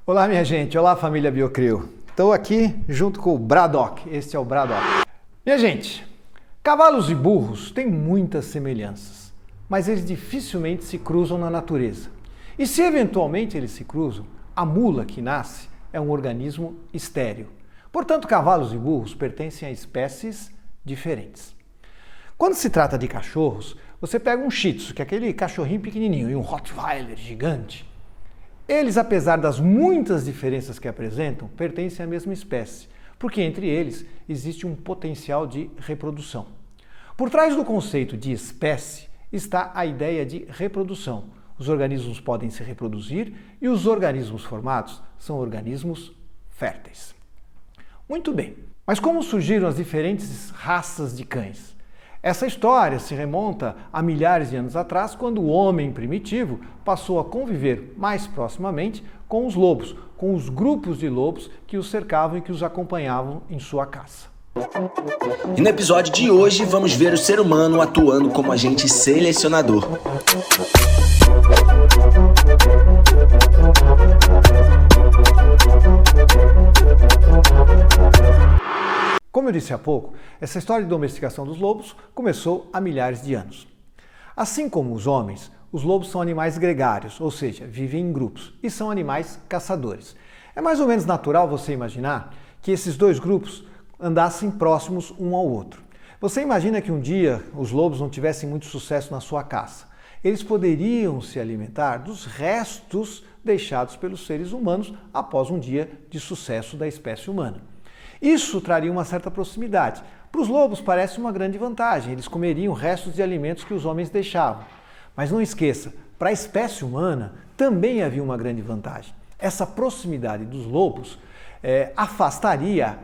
Olá, minha gente. Olá, família Biocrio. Estou aqui junto com o Braddock. Este é o Braddock. Minha gente, cavalos e burros têm muitas semelhanças, mas eles dificilmente se cruzam na natureza. E se eventualmente eles se cruzam, a mula que nasce é um organismo estéril. Portanto, cavalos e burros pertencem a espécies diferentes. Quando se trata de cachorros, você pega um Shih Tzu, que é aquele cachorrinho pequenininho, e um Rottweiler gigante. Eles, apesar das muitas diferenças que apresentam, pertencem à mesma espécie, porque entre eles existe um potencial de reprodução. Por trás do conceito de espécie está a ideia de reprodução. Os organismos podem se reproduzir e os organismos formados são organismos férteis. Muito bem, mas como surgiram as diferentes raças de cães? Essa história se remonta a milhares de anos atrás, quando o homem primitivo passou a conviver mais proximamente com os lobos, com os grupos de lobos que os cercavam e que os acompanhavam em sua caça. E no episódio de hoje vamos ver o ser humano atuando como agente selecionador. Como eu disse há pouco, essa história de domesticação dos lobos começou há milhares de anos. Assim como os homens, os lobos são animais gregários, ou seja, vivem em grupos, e são animais caçadores. É mais ou menos natural você imaginar que esses dois grupos andassem próximos um ao outro. Você imagina que um dia os lobos não tivessem muito sucesso na sua caça. Eles poderiam se alimentar dos restos deixados pelos seres humanos após um dia de sucesso da espécie humana. Isso traria uma certa proximidade. Para os lobos parece uma grande vantagem, eles comeriam restos de alimentos que os homens deixavam. Mas não esqueça, para a espécie humana também havia uma grande vantagem. Essa proximidade dos lobos afastaria,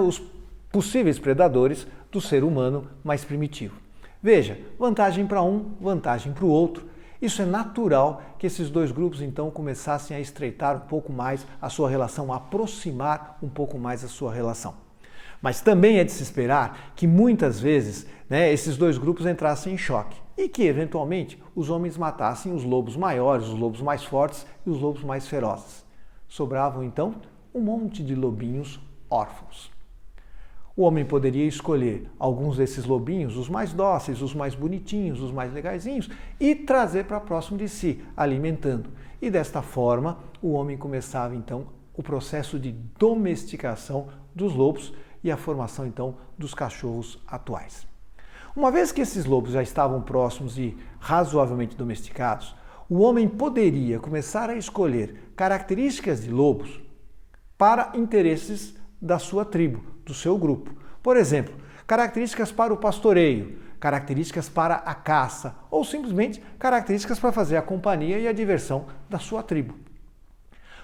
os possíveis predadores do ser humano mais primitivo. Veja, vantagem para um, vantagem para o outro. Isso é natural que esses dois grupos então começassem a estreitar um pouco mais a sua relação, a aproximar um pouco mais a sua relação. Mas também é de se esperar que muitas vezes esses dois grupos entrassem em choque e que eventualmente os homens matassem os lobos maiores, os lobos mais fortes e os lobos mais ferozes. Sobravam então um monte de lobinhos órfãos. O homem poderia escolher alguns desses lobinhos, os mais dóceis, os mais bonitinhos, os mais legaizinhos, e trazer para próximo de si, alimentando. E desta forma, o homem começava então o processo de domesticação dos lobos e a formação então dos cachorros atuais. Uma vez que esses lobos já estavam próximos e razoavelmente domesticados, o homem poderia começar a escolher características de lobos para interesses da sua tribo, do seu grupo. Por exemplo, características para o pastoreio, características para a caça ou simplesmente características para fazer a companhia e a diversão da sua tribo.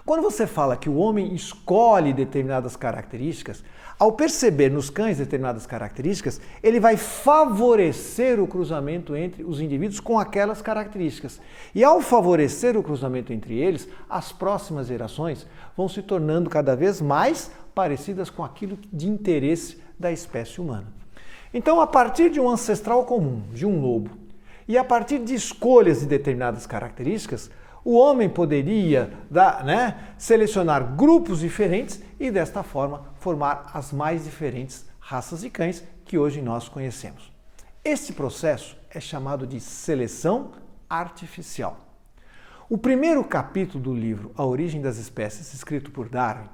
Quando você fala que o homem escolhe determinadas características, ao perceber nos cães determinadas características, ele vai favorecer o cruzamento entre os indivíduos com aquelas características. E ao favorecer o cruzamento entre eles, as próximas gerações vão se tornando cada vez mais parecidas com aquilo de interesse da espécie humana. Então, a partir de um ancestral comum, de um lobo, e a partir de escolhas de determinadas características, o homem poderia selecionar grupos diferentes e, desta forma, formar as mais diferentes raças de cães que hoje nós conhecemos. Este processo é chamado de seleção artificial. O primeiro capítulo do livro A Origem das Espécies, escrito por Darwin,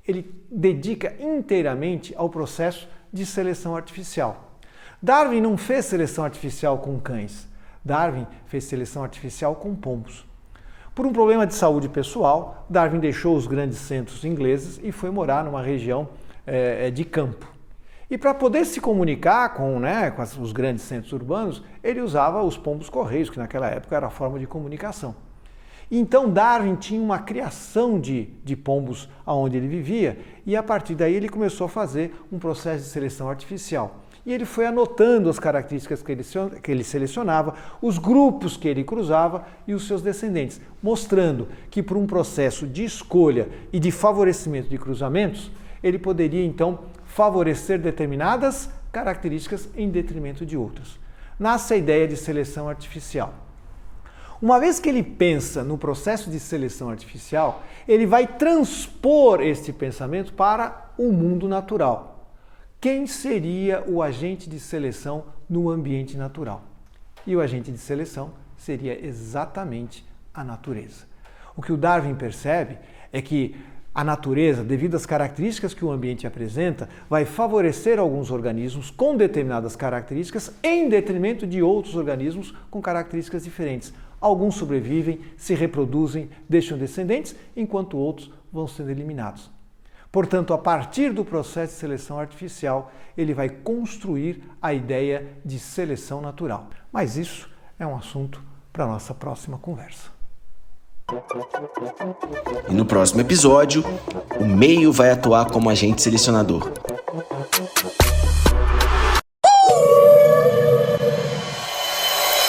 ele dedica inteiramente ao processo de seleção artificial. Darwin não fez seleção artificial com cães. Darwin fez seleção artificial com pombos. Por um problema de saúde pessoal, Darwin deixou os grandes centros ingleses e foi morar numa região de campo. E para poder se comunicar com os grandes centros urbanos, ele usava os pombos-correios, que naquela época era a forma de comunicação. Então Darwin tinha uma criação de pombos onde ele vivia e a partir daí ele começou a fazer um processo de seleção artificial. E ele foi anotando as características que ele selecionava, os grupos que ele cruzava e os seus descendentes, mostrando que por um processo de escolha e de favorecimento de cruzamentos, ele poderia então favorecer determinadas características em detrimento de outras. Nasce a ideia de seleção artificial. Uma vez que ele pensa no processo de seleção artificial, ele vai transpor este pensamento para o mundo natural. Quem seria o agente de seleção no ambiente natural? E o agente de seleção seria exatamente a natureza. O que o Darwin percebe é que a natureza, devido às características que o ambiente apresenta, vai favorecer alguns organismos com determinadas características em detrimento de outros organismos com características diferentes. Alguns sobrevivem, se reproduzem, deixam descendentes, enquanto outros vão sendo eliminados. Portanto, a partir do processo de seleção artificial, ele vai construir a ideia de seleção natural. Mas isso é um assunto para a nossa próxima conversa. E no próximo episódio, o meio vai atuar como agente selecionador.